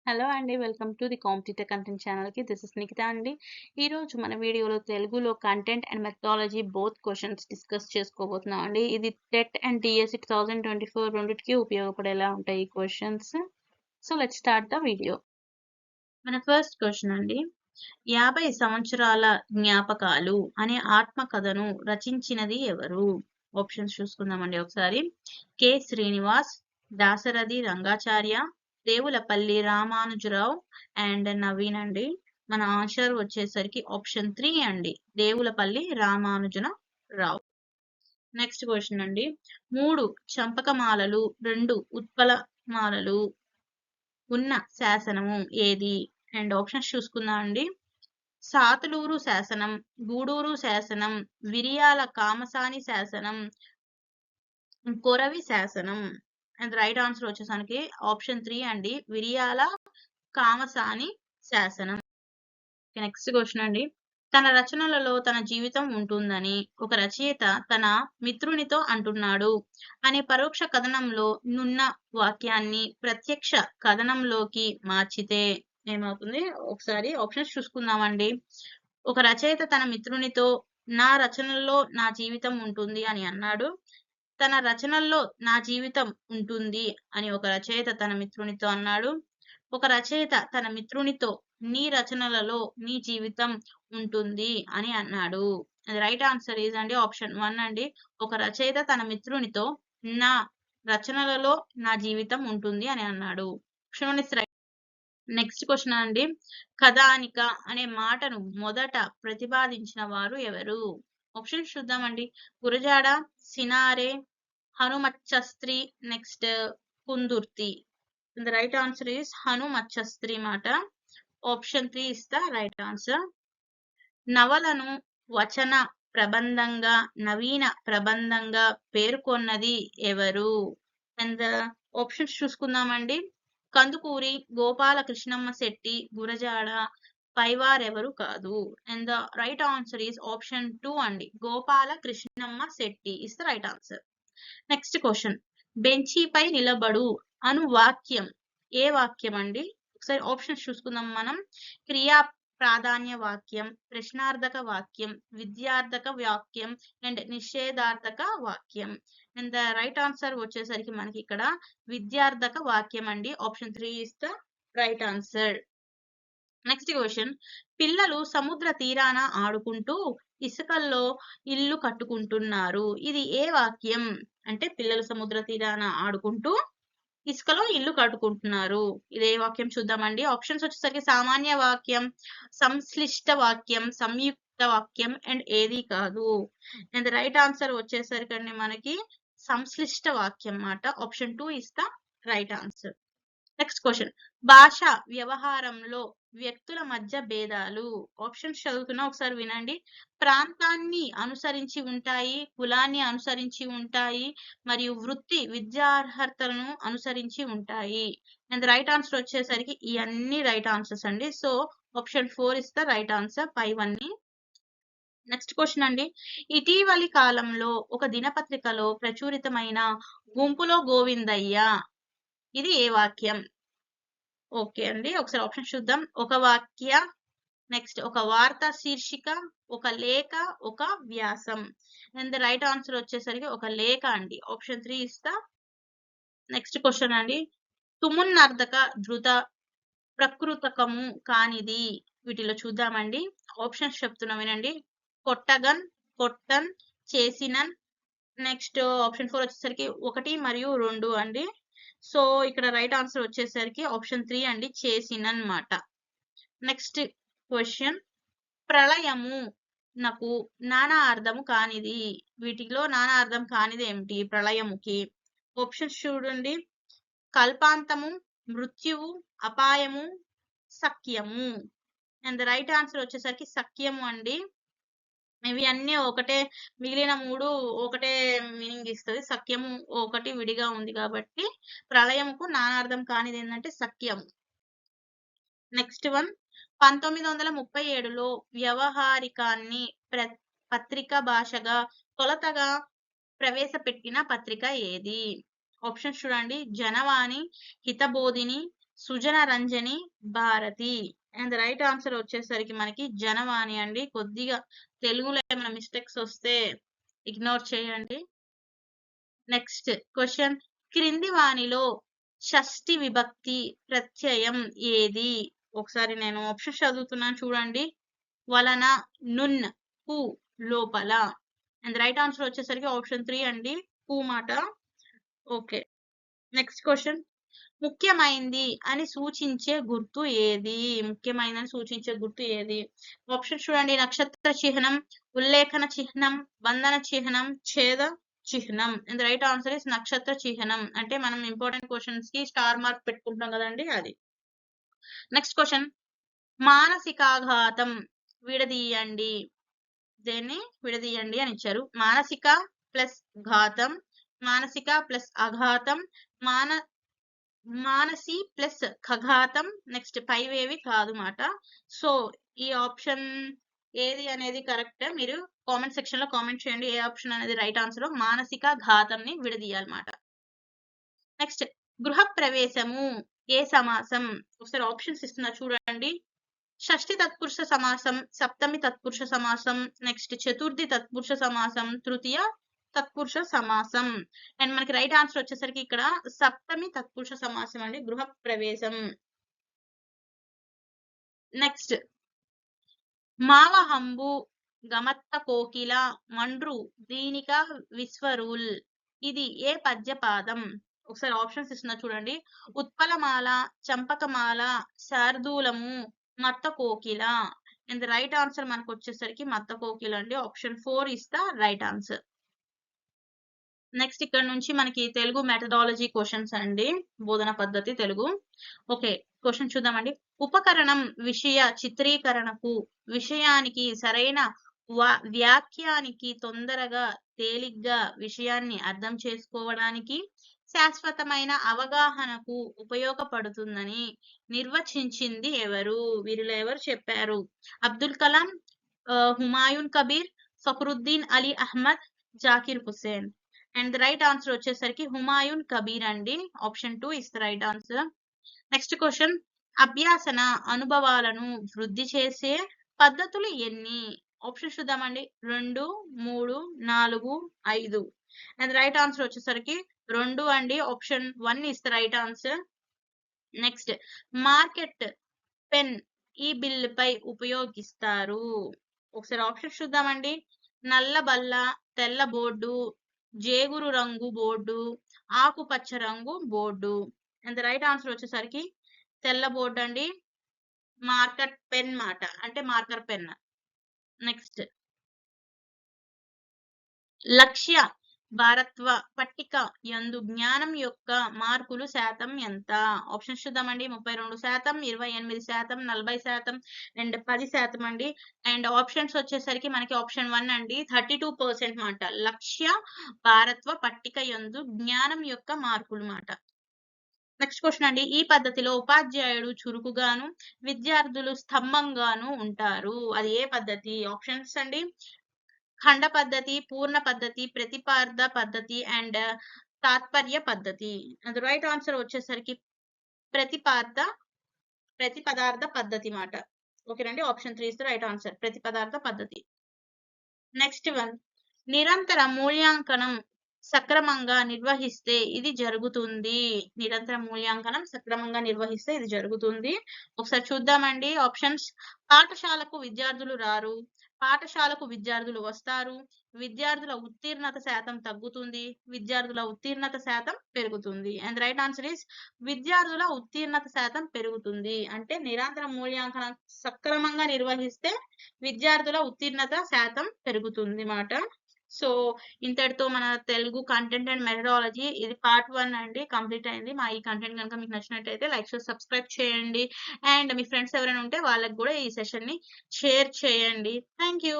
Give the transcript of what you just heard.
Hello అండి. Welcome to the competitive content ఛానల్‌కి. This is Nikhita అండి. ఈరోజు మన వీడియోలో తెలుగులో content and methodology both questions discuss చేసుకోబోతున్నాం అండి. ఇది టెట్ అండ్ టీఎస్‌సీ 2024 రెండిటికి ఉపయోగపడేలా ఉంటాయి ఈ questions. So let's start the video. మన ఫస్ట్ క్వెషన్ అండి. 50 సంవత్సరాల జ్ఞాపకాలు అనే ఆత్మకథను రచించినది ఎవరు? ఆప్షన్స్ చూసుకుందామండి ఒకసారి. కె. శ్రీనివాస్, దాశరథి రంగాచార్య, దేవులపల్లి రామానుజరావు అండ్ నవీన్ అండి. మన ఆన్సర్ వచ్చేసరికి ఆప్షన్ 3 అండి, దేవులపల్లి రామానుజరావు. నెక్స్ట్ క్వశ్చన్ అండి. 3 చంపకమాలలు 2 ఉత్పలమాలలు ఉన్న శాసనము ఏది? అండ్ ఆప్షన్స్ చూసుకుందాం అండి. సాతులూరు శాసనం, గూడూరు శాసనం, విరియాల కామసాని శాసనం, కొరవి శాసనం. అండ్ రైట్ ఆన్సర్ వచ్చేసరికి ఆప్షన్ 3 అండి, విరియాల కామసాని శాసనం. నెక్స్ట్ క్వశ్చన్ అండి. తన రచనలలో తన జీవితం ఉంటుందని ఒక రచయిత తన మిత్రునితో అంటున్నాడు అనే పరోక్ష కథనంలో నున్న వాక్యాన్ని ప్రత్యక్ష కథనంలోకి మార్చితే ఏమవుతుంది? ఒకసారి ఆప్షన్స్ చూసుకుందామండి. ఒక రచయిత తన మిత్రునితో నా రచనల్లో నా జీవితం ఉంటుంది అని అన్నాడు. తన రచనల్లో నా జీవితం ఉంటుంది అని ఒక రచయిత తన మిత్రునితో అన్నాడు. ఒక రచయిత తన మిత్రునితో నీ రచనలలో నీ జీవితం ఉంటుంది అని అన్నాడు. రైట్ ఆన్సర్ ఈజ్ అండి ఆప్షన్ 1 అండి. ఒక రచయిత తన మిత్రునితో నా రచనలలో నా జీవితం ఉంటుంది అని అన్నాడు. Option 1 is right. Next question అండి. కథానిక అనే మాటను మొదట ప్రతిపాదించిన వారు ఎవరు? ఆప్షన్స్ చూద్దామండి. Gurajada, Cinare, Hanumacchastri, next Kundurti. The right answer is Hanumacchastri మాట. Option 3 is the right answer. నవలను వచన ప్రబంధంగా నవీన ప్రబంధంగా పేర్కొన్నది ఎవరు? అండ్ ఆప్షన్స్ చూసుకుందామండి. కందుకూరి, గోపాలకృష్ణమ్మ శెట్టి, గురజాడ, పైవారెవరు కాదు. And the right answer is option 2 అండి, Gopalakrishnamma Shetty is the right answer. Next question. బెంచీపై నిలబడు అను వాక్యం ఏ వాక్యం అండి? ఒకసారి ఆప్షన్స్ చూసుకుందాం మనం. క్రియా ప్రాధాన్య వాక్యం, ప్రశ్నార్థక వాక్యం, విద్యార్థక వాక్యం అండ్ నిషేధార్థక వాక్యం. అండ్ ద రైట్ ఆన్సర్ వచ్చేసరికి మనకి ఇక్కడ విద్యార్థక వాక్యం అండి. Option 3 is the right answer. Next question. పిల్లలు సముద్ర తీరాన ఆడుకుంటూ ఇసుకల్లో ఇల్లు కట్టుకుంటున్నారు. ఇది ఏ వాక్యం? అంటే పిల్లలు సముద్ర తీరాన ఆడుకుంటూ ఇసుకలో ఇల్లు కట్టుకుంటున్నారు. ఇదే వాక్యం చూద్దామండి. ఆప్షన్స్ వచ్చేసరికి సామాన్య వాక్యం, సంశ్లిష్ట వాక్యం, సంయుక్త వాక్యం అండ్ ఏది కాదు. అండ్ రైట్ ఆన్సర్ వచ్చేసరికి అండి మనకి సంశ్లిష్ట వాక్యం మాట. Option 2 is the right answer. Next question. భాష వ్యవహారంలో వ్యక్తుల మధ్య భేదాలు. ఆప్షన్స్ చదువుతున్నా ఒకసారి వినండి. ప్రాంతాన్ని అనుసరించి ఉంటాయి, కులాన్ని అనుసరించి ఉంటాయి మరియు వృత్తి విద్యార్హతలను అనుసరించి ఉంటాయి. అండ్ రైట్ ఆన్సర్ వచ్చేసరికి ఇవన్నీ రైట్ ఆన్సర్స్ అండి. So option 4 is the right answer పైవన్నీ. నెక్స్ట్ క్వశ్చన్ అండి. ఇటీవలి కాలంలో ఒక దినపత్రికలో ప్రచురితమైన గుంపులో గోవిందయ్య ఇది ఏ వాక్యం? ఓకే అండి, ఒకసారి ఆప్షన్ చూద్దాం. ఒక వాక్య, నెక్స్ట్ ఒక వార్త శీర్షిక, ఒక లేఖ, ఒక వ్యాసం. అండ్ ద రైట్ ఆన్సర్ వచ్చేసరికి ఒక లేఖ అండి. Option 3 is the next question అండి. తుమున్నర్థక ధృత ప్రకృతకము కానిది వీటిలో చూద్దామండి. ఆప్షన్స్ చెప్తున్నా వినండి. కొట్టగన్, కొట్టన్, చేసినన్. నెక్స్ట్ ఆప్షన్ 4 వచ్చేసరికి 1 మరియు 2 అండి. సో ఇక్కడ రైట్ ఆన్సర్ వచ్చేసరికి ఆప్షన్ 3 అండి, చేసినన్నమాట. Next question. ప్రళయము నాకు నానా అర్థము కానిది. వీటిలో నానా అర్థం కానిది ఏమిటి ప్రళయముకి? ఆప్షన్స్ చూడండి. కల్పాంతము, మృత్యువు, అపాయము, సఖ్యము. అండ్ రైట్ ఆన్సర్ వచ్చేసరికి సఖ్యము అండి. ఇవి అన్ని ఒకటే, మిగిలిన 3 ఒకటే మీనింగ్ ఇస్తుంది. సఖ్యము ఒకటి విడిగా ఉంది కాబట్టి ప్రళయముకు నానార్థం కానిది ఏంటంటే సఖ్యము. Next one. 1937లో వ్యవహారికాన్ని పత్రికా భాషగా తొలతగా ప్రవేశపెట్టిన పత్రిక ఏది? ఆప్షన్స్ చూడండి. Janavani, Hitabodhini, Sujana Ranjani Bharati. And right answer వచ్చేసరికి మనకి జనవాణి అండి. కొద్దిగా తెలుగులో ఏమైనా మిస్టేక్స్ వస్తే ఇగ్నోర్ చేయండి. నెక్స్ట్ క్వశ్చన్, క్రింది వాణిలో షష్ఠి విభక్తి ప్రత్యయం ఏది? ఒకసారి నేను ఆప్షన్ చదువుతున్నాను చూడండి. వలన, నున్, పు, లోపల. అండ్ రైట్ ఆన్సర్ వచ్చేసరికి ఆప్షన్ 3 అండి, పు మాట. ఓకే. నెక్స్ట్ క్వశ్చన్, ముఖ్యమైంది అని సూచించే గుర్తు ఏది? ముఖ్యమైనదని సూచించే గుర్తు ఏది? ఆప్షన్ చూడండి. నక్షత్ర చిహ్నం, ఉల్లేఖన చిహ్నం, బంధన చిహ్నం, ఛేద చిహ్నం. అండ్ రైట్ ఆన్సర్ ఇస్ నక్షత్ర చిహ్నం. అంటే మనం ఇంపార్టెంట్ క్వశ్చన్స్ కి స్టార్ మార్క్ పెట్టుకుంటాం కదండి, అది. నెక్స్ట్ క్వశ్చన్, మానసికాఘాతం విడదీయండి. దేన్ని విడదీయండి అని ఇచ్చారు. మానసిక ప్లస్ ఘాతం, మానసిక ప్లస్ అఘాతం, మానసి ప్లస్ ఖఘాతం. నెక్స్ట్ పైవేవి కాదు మాట. సో ఈ ఆప్షన్ ఏది అనేది కరెక్ట్? మీరు కామెంట్ సెక్షన్ లో కామెంట్ చేయండి ఏ ఆప్షన్ అనేది రైట్ ఆన్సర్. మానసిక ఘాతం ని విడదీయాలన్నమాట. నెక్స్ట్, గృహ ప్రవేశము ఏ సమాసం? ఒకసారి ఆప్షన్స్ ఇస్తున్నా చూడండి. షష్ఠి తత్పురుష సమాసం, సప్తమి తత్పురుష సమాసం, నెక్స్ట్ చతుర్థి తత్పురుష సమాసం, తృతీయ తత్పురుష సమాసం. అండ్ మనకి రైట్ ఆన్సర్ వచ్చేసరికి ఇక్కడ సప్తమి తత్పురుష సమాసం అండి, గృహ ప్రవేశం. నెక్స్ట్, మావహంబు, గమత్త కోకిల, మండ్రు, దీనిక, విశ్వరూల్. ఇది ఏ పద్యపాదం? ఒకసారి ఆప్షన్స్ ఇస్తున్నా చూడండి. ఉత్పలమాల, చంపకమాల, శార్దూలము, మత్త కోకిల. అండ్ రైట్ ఆన్సర్ మనకు వచ్చేసరికి మత్త కోకిల అండి. Option 4 is the right answer. Next ఇక్కడ నుంచి మనకి తెలుగు మెథడాలజీ క్వశ్చన్స్ అండి, బోధన పద్ధతి తెలుగు. ఓకే, క్వశ్చన్ చూద్దామండి. ఉపకరణం విషయ చిత్రీకరణకు, విషయానికి సరైన వ్యాఖ్యానికి, తొందరగా తేలిగ్గా విషయాన్ని అర్థం చేసుకోవడానికి, శాశ్వతమైన అవగాహనకు ఉపయోగపడుతుందని నిర్వచించింది ఎవరు? వీరిలో ఎవరు చెప్పారు? Abdul Kalam, Humayun Kabir, Fakhruddin Ali Ahmed, Zakir Hussain. And the right answer వచ్చేసరికి హుమాయూన్ కబీర్ అండి. Option 2 is the right answer. Next question, అభ్యాసన అనుభవాలను వృద్ధి చేసే పద్ధతులు ఎన్ని? ఆప్షన్ చూద్దామండి. 2, 3, 4, 5. అండ్ రైట్ ఆన్సర్ వచ్చేసరికి 2 అండి. Option 1 is the right answer. Next, market pen ఈ బిల్ పై ఉపయోగిస్తారు. ఒకసారి ఆప్షన్ చూద్దామండి. నల్ల బల్ల, తెల్ల బోర్డు, జేగురు రంగు బోర్డు, ఆకుపచ్చ రంగు బోర్డు. అండ్ రైట్ ఆన్సర్ వచ్చేసరికి తెల్ల బోర్డు అండి, మార్కర్ పెన్ మాట, అంటే మార్కర్ పెన్. నెక్స్ట్, లక్ష్య భారత్వ పట్టిక యందు జ్ఞానం యొక్క మార్కులు శాతం ఎంత? ఆప్షన్స్ చూద్దామండి. 32%, 28%, 40% అండ్ 10% అండి. అండ్ ఆప్షన్స్ వచ్చేసరికి మనకి ఆప్షన్ 1 అండి, 32% మాట. లక్ష్య భారత్వ పట్టిక యందు జ్ఞానం యొక్క మార్కులు మాట. నెక్స్ట్ క్వశ్చన్ అండి, ఈ పద్ధతిలో ఉపాధ్యాయుడు చురుకుగాను, విద్యార్థులు స్తంభంగాను ఉంటారు. అది ఏ పద్ధతి? ఆప్షన్స్ అండి. ఖండ పద్ధతి, పూర్ణ పద్ధతి, ప్రతిపార్థ పద్ధతి అండ్ తాత్పర్య పద్ధతి. అది రైట్ ఆన్సర్ వచ్చేసరికి ప్రతిపదార్థ పద్ధతి మాట. ఓకేనండి, option 3 is the right answer, ప్రతిపదార్థ పద్ధతి. నెక్స్ట్ వన్, నిరంతర మూల్యాంకనం సక్రమంగా నిర్వహిస్తే ఇది జరుగుతుంది. నిరంతర మూల్యాంకనం సక్రమంగా నిర్వహిస్తే ఇది జరుగుతుంది. ఒకసారి చూద్దామండి ఆప్షన్స్. పాఠశాలకు విద్యార్థులు రారు, పాఠశాలకు విద్యార్థులు వస్తారు, విద్యార్థుల ఉత్తీర్ణత శాతం తగ్గుతుంది, విద్యార్థుల ఉత్తీర్ణత శాతం పెరుగుతుంది. అండ్ రైట్ ఆన్సర్ ఇస్ విద్యార్థుల ఉత్తీర్ణత శాతం పెరుగుతుంది. అంటే నిరంతర మూల్యాంకనం సక్రమంగా నిర్వహిస్తే విద్యార్థుల ఉత్తీర్ణత శాతం పెరుగుతుంది మాట. సో ఇంతటితో మన తెలుగు కంటెంట్ అండ్ మెథడాలజీ ఇది పార్ట్ 1 అండి కంప్లీట్ అయింది. మా ఈ కంటెంట్ కనుక మీకు నచ్చినట్టయితే లైక్ చేసి సబ్స్క్రైబ్ చేయండి. అండ్ మీ ఫ్రెండ్స్ ఎవరైనా ఉంటే వాళ్ళకి కూడా ఈ సెషన్ ని షేర్ చేయండి. Thank you.